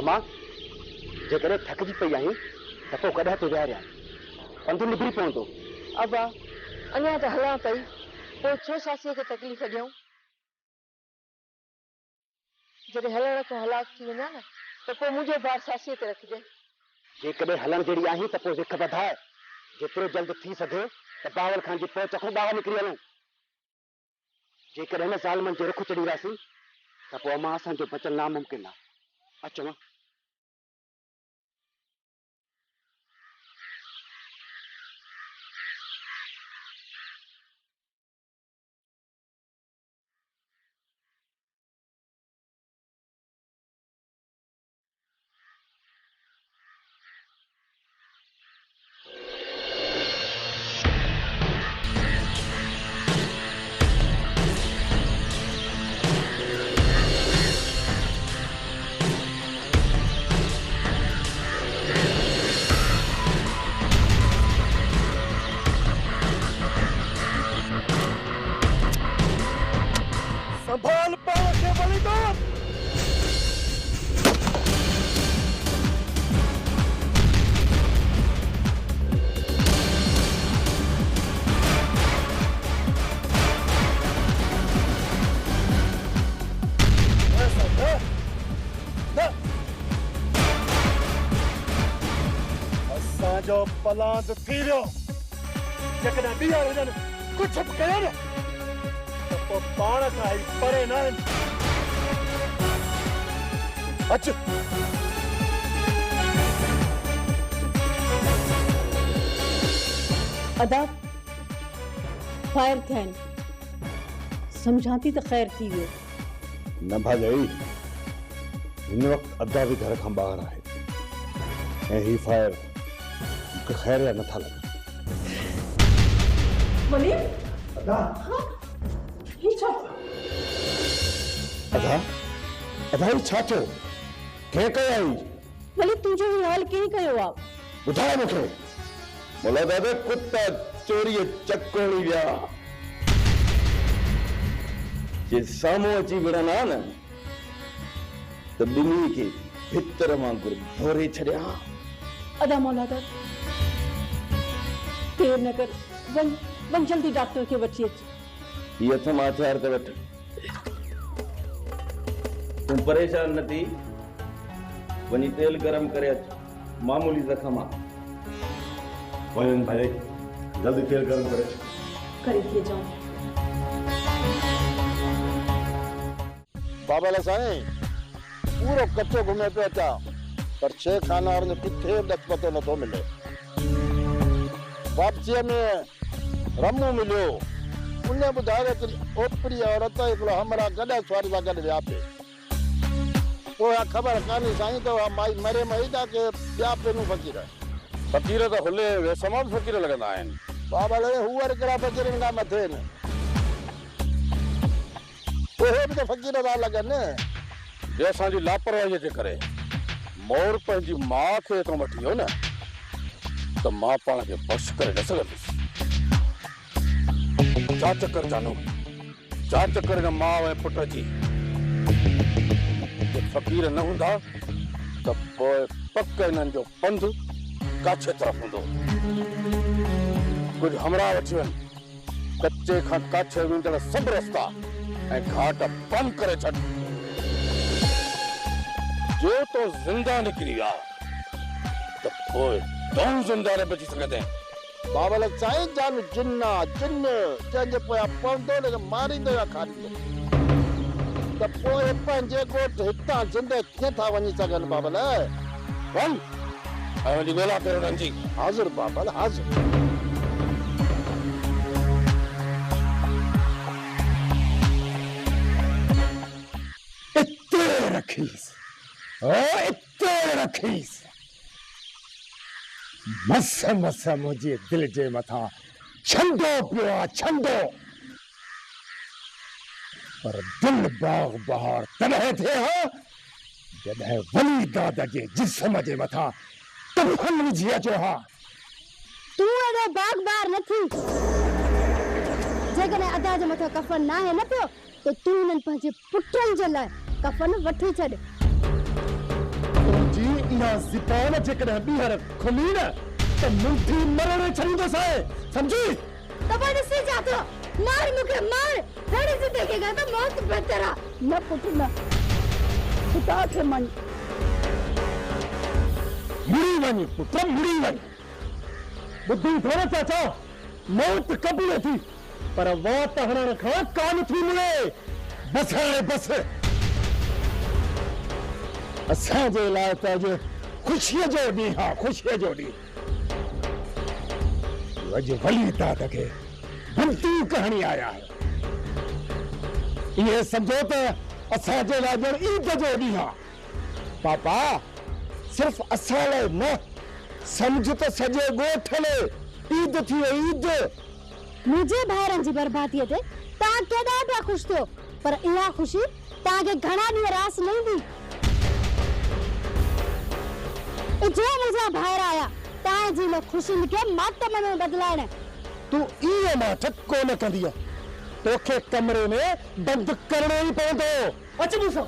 अम्मा जेकॾहिं थकिजी पई आहीं त पोइ कॾहिं तो विहारिया पंधु निकिरी पवंदो। अबा अञा त हलां पई, पोइ छो सासीअ खे तकलीफ़ ॾियूं? जॾहिं हलण खां हलाक थी वञा न त पोइ मुंहिंजो भार सासीअ ते रखिजे। जेकॾहिं हलण जहिड़ी आहीं त पोइ विख वधाए, जेतिरो जल्द थी सघे त बावल खान जी पहुच खां ॿाहिरि निकिरी हलूं। जेकॾहिं हिन ज़ालिमनि जो रुख चढ़ी वियासीं त पोइ अम्मा असांजो बचल नामुमकिन आहे। अचो मां। संभाल पाव के बलिदान। असांजो पलांद थी वियो। जेकॾहिं ॿीहर हुजनि कुझु बि कयो न त पोइ पाण खां ई परे न आहिनि। अच। अदा फायर थियनि सम्झां थी त ख़ैर थी वियो। न भाॼाई, हिन वक़्तु अदा बि घर खां ॿाहिरि आहे ऐं ही फायर मूंखे ख़ैर या नथा लॻनि। वलीद अदा ही छा? अदा अदा ही छा थियो? कंहिं कयो? वलीद तुंहिंजो ही हाल कंहिं कयो आहे? ॿुधाए मूंखे। मुला दादा कुत्ता चोरीअ चकोड़ी विया जे साम्हूं अची विढ़ंदा न त ॿिन्ही खे भितर वांगुरु भोरे छॾिया। अदा मौलादा देर न कर, वञ जल्दी डॉक्टर खे वठी अच। ये हथ मां हथियार ते वठ। तूं परेशान न थी, वञी तेल गरम करे अच। मामूली ज़ख़म आहे। वञ भाई, जल्दी तेल गरम करे थी जाऊं। बाबा साईं पूरो कच्चो घुमे पियो अचां, पर शेख खाना वारनि जो किथे ॾस पतो नथो मिले। वापसीअ में रमू मिलियो, उन ॿुधायो त ओपरी औरत हिकिड़ो हमरा गॾु सवारी सां गॾु विया पिए। पोइ ख़बर कान्हे साईं त उहा माई मरे मई था की ॿिया पहिरियों फ़क़ीर। फ़क़ीर त हुले बेसमाल फ़क़ीर लॻंदा आहिनि। बाबा हूअ हिकिड़ा फ़क़ीरनि खां मथे आहिनि, उहे बि त फ़क़ीर था लॻनि। जे असांजी लापरवाहीअ जे करे मोर पंहिंजी माउ खे हितां वठी वियो न त मां पाण खे बख़्श करे न सघंदुसि। जांच कर जानू, जांच कर न माउ ऐं पुट जी। जे फ़क़ीर न हूंदा त पोइ पक हिननि जो पंधु काछे तरफ़ हूंदो। कुझु हमरा वठी वञ, कच्चे खां काछे वेंदड़ सभु रस्ता ऐं घाट बंदि करे छॾ। जो तो ज़िंदा निकिरी विया त पोइ तूं ज़िंदा न बची सघंदे। बाबा साईं जान जिन्ना जिन्न जंहिंजे पोयां पवंदो न मारींदो या खारींदो त पोइ पंहिंजे ॻोठ हितां ज़िंदे कीअं था वञी सघनि। बाबल वञ ऐं वञी ॻोल्हा करे उन्हनि जी। हाज़िर बाबल हाज़िर। इते रखीस, ओ इते रखीस। मस मस मुंहिंजे दिलि जे मथां छंडो पियो आहे, छंडो। पर दिलि बाग़ बहार तॾहिं थिए हा जॾहिं वली दादा जे जिस्म जे मथां तूफान विझी अचो हा। तूं एॾो बाग़ बहार न थी। जेकॾहिं अदा जे मथां कफ़न न आहे न पियो त तूं हुननि पंहिंजे पुटनि जे लाइ कफ़न वठी छॾ। इहा ज़बान जेकॾहिं ॿीहर खुली न त मुंठी मरण छॾींदोसीं, सम्झी? तव्हां ॾिसी जातो मार मूंखे मार हेड़ी से देखेगा तो मौत बहितर आहे। न पुट न, खुदा खे मञ। मुड़ी वञ पुट, मुड़ी वञ। ॿुधी थोरो था चओ, मौत कबी न थी पर वात हणण खां कान थी मिले। बसि हाणे बसि। असांजे लाइ त अॼु ख़ुशीअ जो ॾींहुं आहे, ख़ुशीअ जो ॾींहुं। अॼु वली दाद खे बंदूक हणी आया आहियो। इहे सम्झो त असांजे लाइ ॼण ईद जो ॾींहुं आहे। पापा सिर्फ़ असां लाइ न, सम्झ त सॼे ॻोठ लाइ ईद थी वई, ईद। मुंहिंजे भाइरनि जी बर्बादीअ ते तव्हां केॾा पिया ख़ुशि थियो, पर इहा ख़ुशी तव्हांखे घणा ॾींहं रास न ईंदी। जो मुंहिंजा भाइर आया तव्हांजी न ख़ुशी खे मातम में बदिलाइण। तूं इहो नाटक कोन कंदी, तोखे कमरे में बंदि करणो ई पवंदो। अच मूंसां।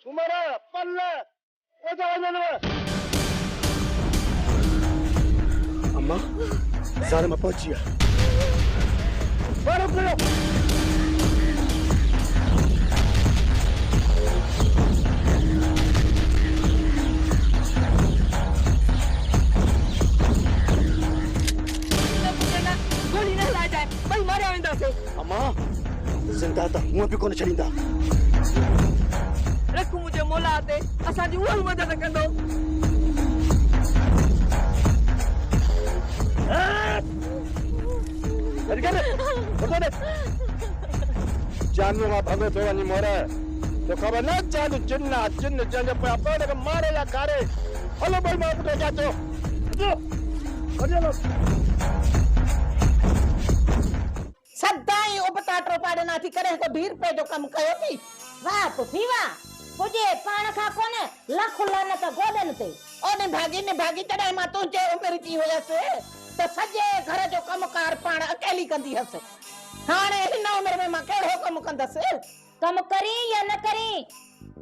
सुमर पल्ल अम्मा ज़ालिम पहुंची है। गोली न हलाई जाए, भाई मारिया वेंदासीं। अम्मा जिंदा त हूअं बि कोन छॾींदा। रख मुझे मोला ते असांजी उहा मदद कंदो। जानू मां भॻो थो वञी मोर, तो ख़बर न जान जिन जिन जंहिंजे पिया पाण खे मारे या खारे। हलो भाई मां पुटु अचां थो। सदाई उबता टोपा ॾिना थी करे को 20 रुपए जो कम कयो थी। वाह पुफी वाह, मुझे पाण खां कोने लख लानत गोॾनि ते। ओने भागी तॾहिं मां तुंहिंजे उमिरि जी हुयसि त सॼे घर जो कमकार पाण अकेली कंदी हुअसि। हाणे हिन उमिरि में मां कहिड़ो कम कंदसि? कम करी या न करी,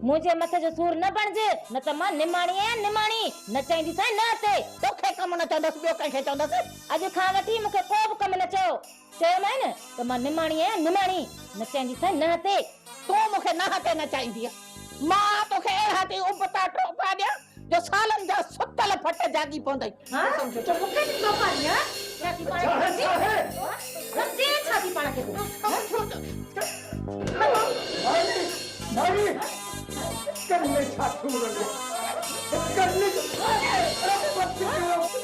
मुझे मथे जो सूर न बणजे, न त मां निमाणी आहियां, निमाणी न चाहींदीसां न ते। तोखे कम न चवंदसि, ॿियो कंहिंखे चवंदसि? अॼु खां वठी मूंखे को बि कम न चयो। चयोमांइ न त मां निमाणी आहियां, निमाणी न चाहींदीसां न ते। तूं मूंखे न ते न चाहींदी, मां तोखे अहिड़ा थी उबता टोपा ॾियां जो सालनि जा सुतल फट जागी पवंदई। हां जो मूंखे टोपा ॾियां छाती पाण खे छाती पाण खे भाई करने छातू लगे करने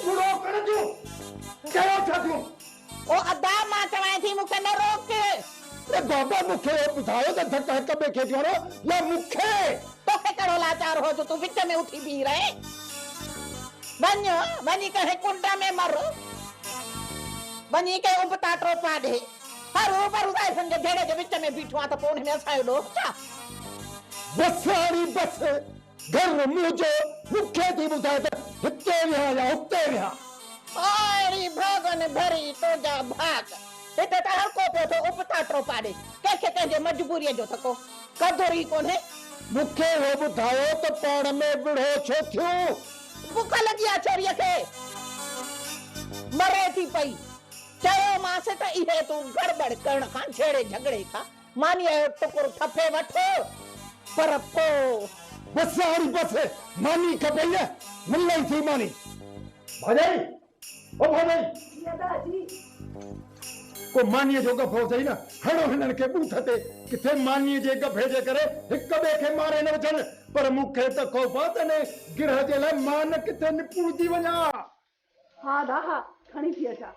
बुढ़ो कर जो क्या छातू ओ अदा मां चवां थी मूंखे न रोक। अरे बाबा मुखे ॿुधायो त धक हिक ॿिए खे ॾियणो न मुखे। तोखे कहिड़ो लाचार हो जो तूं विच में उठी बीह रहे? वञी कंहिं कुंड में मर, वञी के उबता टोपा ॾे। हरू भरू साइसन जे भेड़े जे विच में बीठो आहे त पोइ में असांजो ॾोह छा? बस हारी बस, घर मुंहिंजो मुखे थी ॿुधाए त हिते विहा या हुते विहा। अहिड़ी भागन भरी तुंहिंजा भाग हिते त हर को पियो थो उबता टोपा ॾे। कंहिंखे कंहिंजे मजबूरीअ जो थको कदुर ई कोन्हे। मुखे हो ॿुधायो त पाण में विढ़ो छो थियो? बुख लॻी आहे छोरीअ खे, मरे थी पई। चयोमांसि त इहे तूं गड़बड़ करण खां छेड़े झगड़े खां मानीअ जो टुकुर ठफे वठो, पर पोइ बस सारी बस मानी खपे मिलना ही थी मानी भाजाई ओ भाजाई को मानीअ जो गफ़ो अथई न हणो हिननि खे बूथ ते किथे मानीअ जे गफ़े जे करे हिक ॿिए खे मारे न वठनि पर मूंखे त ख़ौफ़ आहे त ने गिरह जे लाइ मां न किथे निपुड़जी वञा। हा हा खणी थी अचां।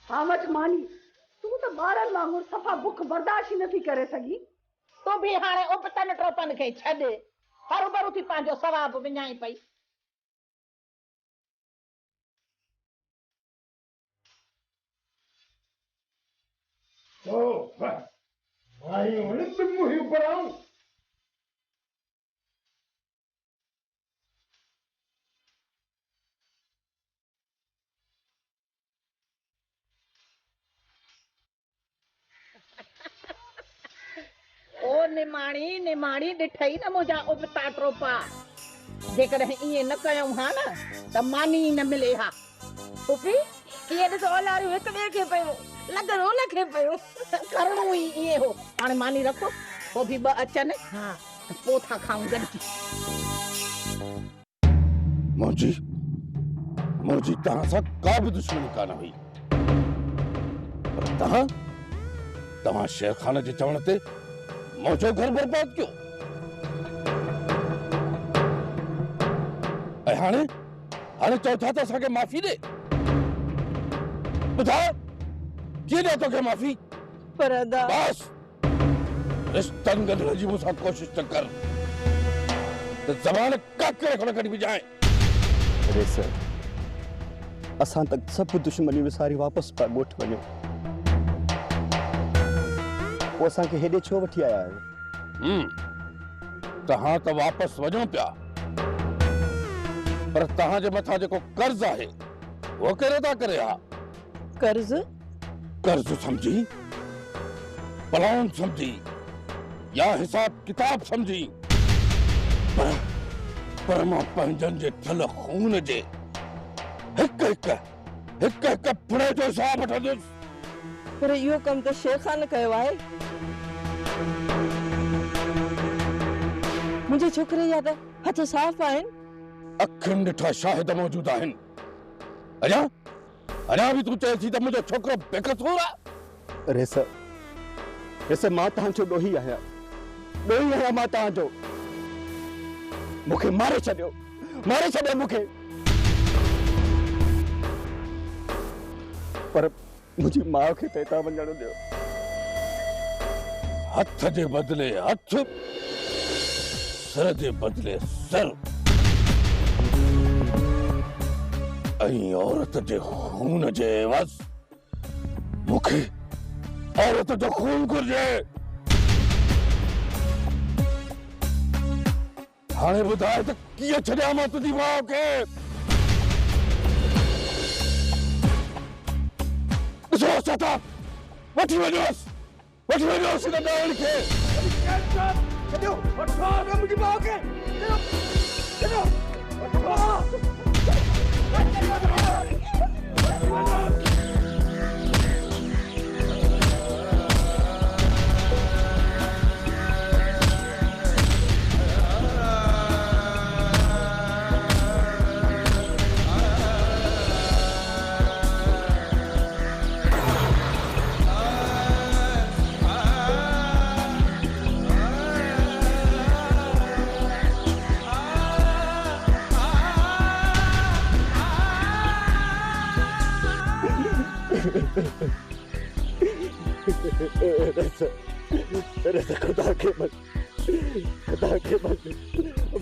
हा वठ मानी तूं त ॿारनि वांगुरु सफ़ा बुख बर्दाश्त ई नथी करे सघी। तूं बि हाणे उपतन टोपन खे छॾ हरू भरू थी पंहिंजो सवाब विञाई पई। ओ निमाणी निमाणी ॾिठई न मुंहिंजा उबता टोपा जेकॾहिं ईअं न कयूं हा न त मानी न मिले हा। पुफी ये ॾिसो औलारियूं हिक ॿिए खे पियूं लॻणो उनखे पियूं करणो ई ईअं हो। हाणे मानी रखो पोइ बि ॿ अचनि हा पोइ था खाऊं गॾिजी। मुंहिंजी तव्हां सां का बि दुश्मनी कान हुई पर तव्हां शेर खान जे चवण ते मुंहिंजो घर बर्बाद कयो ऐं हाणे चओ था त असांखे माफ़ी ॾे। ॿुधाए कीअं ॾिया तोखे माफ़ी? पर अदा बस रिश्तनि गॾु जी मूंसां कोशिश न कर त ज़बान काकड़े खण कढी विझाए। अरे सर असां तक सब दुश्मनी विसारी वापस पर ॻोठ वञो पोइ असांखे हेॾे छो वठी आया आहियो? तव्हां त वापस वञो पिया पर तव्हांजे मथां जेको कर्ज़ आहे उहो कहिड़ो था करे हा? कर्ज़ समझी प्लान समझी या हिसाब किताब समझी पर मां पंहिंजनि जे ठल खून जे हिक हिक फुड़े जो हिसाब वठंदुसि। पर इहो कम त शेर खान कयो आहे। मुंहिंजे छोकिरे जा त हथ साफ़ आहिनि। अखियुनि ॾिठा शाहिद मौजूद आहिनि। अञा बि तूं चए थी त मुंहिंजो छोकिरो बेकसूर आहे? अरे सर मां तव्हांजो ॾोही आहियां मां तव्हांजो। मूंखे मारे छॾियो मूंखे पर मुंहिंजी माउ खे त हितां वञण ॾियो। हथ जे बदिले हथ सर जे बदिले सर ऐं औरत जे खून जे एवज़ मूंखे औरत जो खून घुर्जे। हाणे ॿुधाए त कीअं छॾियां मां तुंहिंजी माउ खे? ॾिसो सता वठी वञोसि हिन ॾाइण खे। छॾियो वठो मुंहिंजी माउ खे खुदा के मन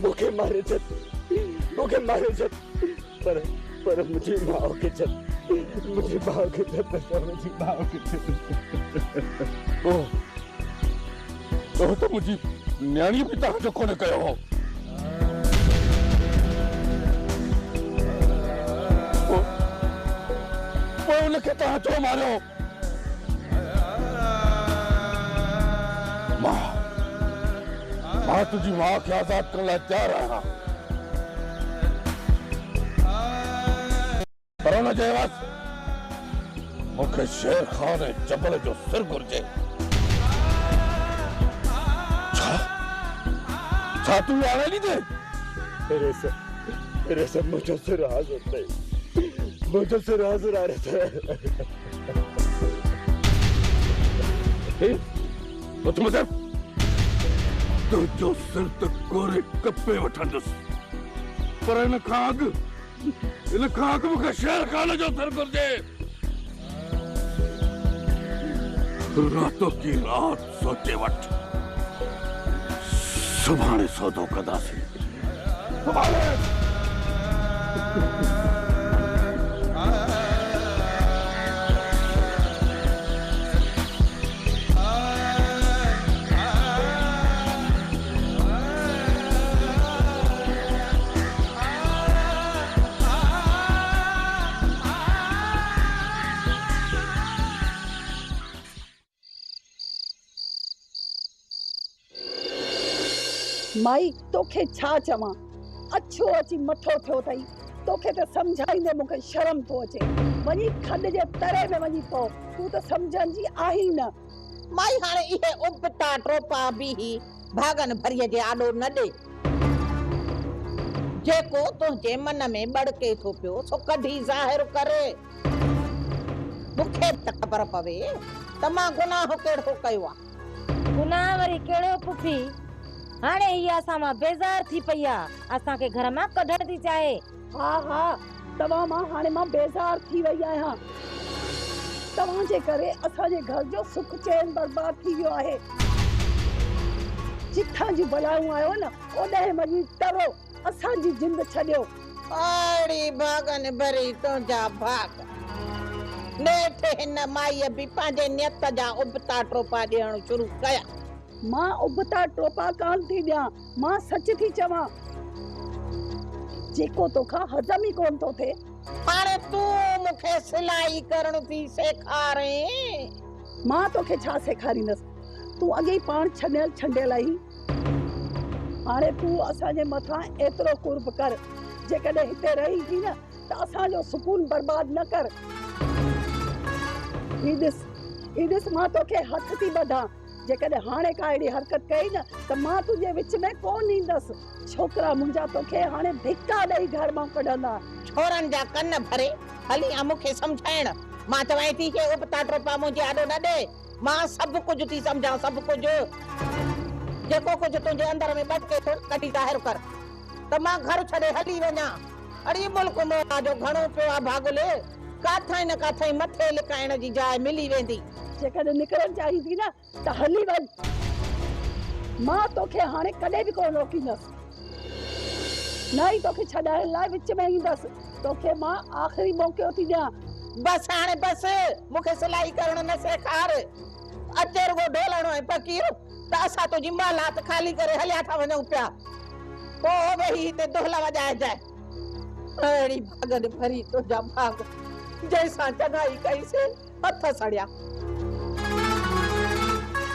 मूंखे मारे छॾ पर मुंहिंजी माउ खे छॾ ओ त मुंहिंजी न्याणी बि तव्हांजो कोन कयो हो। पोइ उनखे तव्हां छो मारियो? मां तुंहिंजी माउ खे आज़ाद करण लाइ तयारु आहियां पर हुन जे एवज़ मूंखे शेर खान ऐं जबल जो सिर घुर्जे। छा तूं आणे ॾींदे? मेरे सब मुझे सिर हाजिर नहीं, मुझे सिर हाजिर आ रहे थे। तुंहिंजो सिर त कोरे कपे वठंदुसि, पर इन खां अॻु मूंखे शेर खान जो सिर घुर्जे। रातों की रात सोचे वठ, सुभाणे सौदो कंदासीं। माई तोखे छा चवां, अच्छो अची मथो थियो अथई। तोखे त सम्झाईंदे मूंखे शर्म थो अचे। वञी खॾ जे तरे में वञी पओ, तूं त सम्झण जी आही न। माई हाणे इहे उबता टोपा बि भागन भरीअ जे आॾो न ॾे। जेको तुंहिंजे मन में बड़के थो पियो सो कढी ज़ाहिर करे। मूंखे त ख़बर पवे त मां गुनाह कहिड़ो कयो आहे। गुनाह वरी कहिड़ो पुफी? हाणे इहा असां मां बेज़ार थी पई आहे, असांखे घर मां कढण थी चाहे। हा तव्हां मां हाणे मां बेज़ार थी वई आहियां। तव्हां जे करे असांजे घर जो सुख चैन बर्बाद थी वियो आहे। जिथां जी बलाऊं आयो न ओॾे वञी तरो, असांजी जिंद छॾियो। अड़ी भागन भरी तुंहिंजा भाग। नेठ हिन माईअ बि पंहिंजे नियत जा उबता टोपा ॾियण शुरू कया। मां उबता टोपा कान थी ॾियां, मां सच थी चवां। जेको तोखां हज़म ई कोन थो थिए। हाणे तूं मूंखे सिलाई करण थी सेखारे। मां तोखे छा सेखारींदसि? तूं अॻे ई पाण छॾियल छंडियल आहीं। हाणे तूं असांजे मथां एतिरो कुर्ब कर। जेकॾहिं हिते रही थी न त असांजो सुकून बर्बाद न कर। ही ॾिस मां तोखे हथ थी ॿधां। जेकॾहिं हाणे का अहिड़ी हरकत कई न त मां तुंहिंजे विच में कोन ईंदसि। छोकिरा मुंहिंजा तोखे हाणे धिका ॾेई घर मां कढंदा। छोरनि जा कन भरे हली आ मूंखे सम्झाइण। मां चवां थी कि उबता टोपा मुंहिंजे आॾो न ॾे। मां सभु कुझु थी सम्झां, सभु कुझु। जेको कुझु तुंहिंजे अंदर में बटके थो कढी ज़ाहिर कर त मां घर छॾे हली वञा। अड़ी मुल्क मोला जो घणो पियो आहे भागुल। काथां न काथां मथे लिकाइण जी जाइ मिली वेंदी। जेकॾहिं निकिरण चाही थी न त हली वञ। मां तोखे हाणे कॾहिं बि कोन रोकींदसि। न ई तोखे छॾाइण लाइ विच में ईंदसि। तोखे मां आख़िरी मौक़ो थी ॾियां। बस हाणे बस, मूंखे सिलाई करण न सेखार। अचे रुगो ढोलणो ऐं फ़क़ीर त असां तुंहिंजी मालात ख़ाली करे हलिया था वञूं पिया। पोइ वेही हिते दोहला वॼाइजांइ। अहिड़ी भागन भरी तुंहिंजा भाग जंहिंसां चङाई कईसीं हथ सड़िया।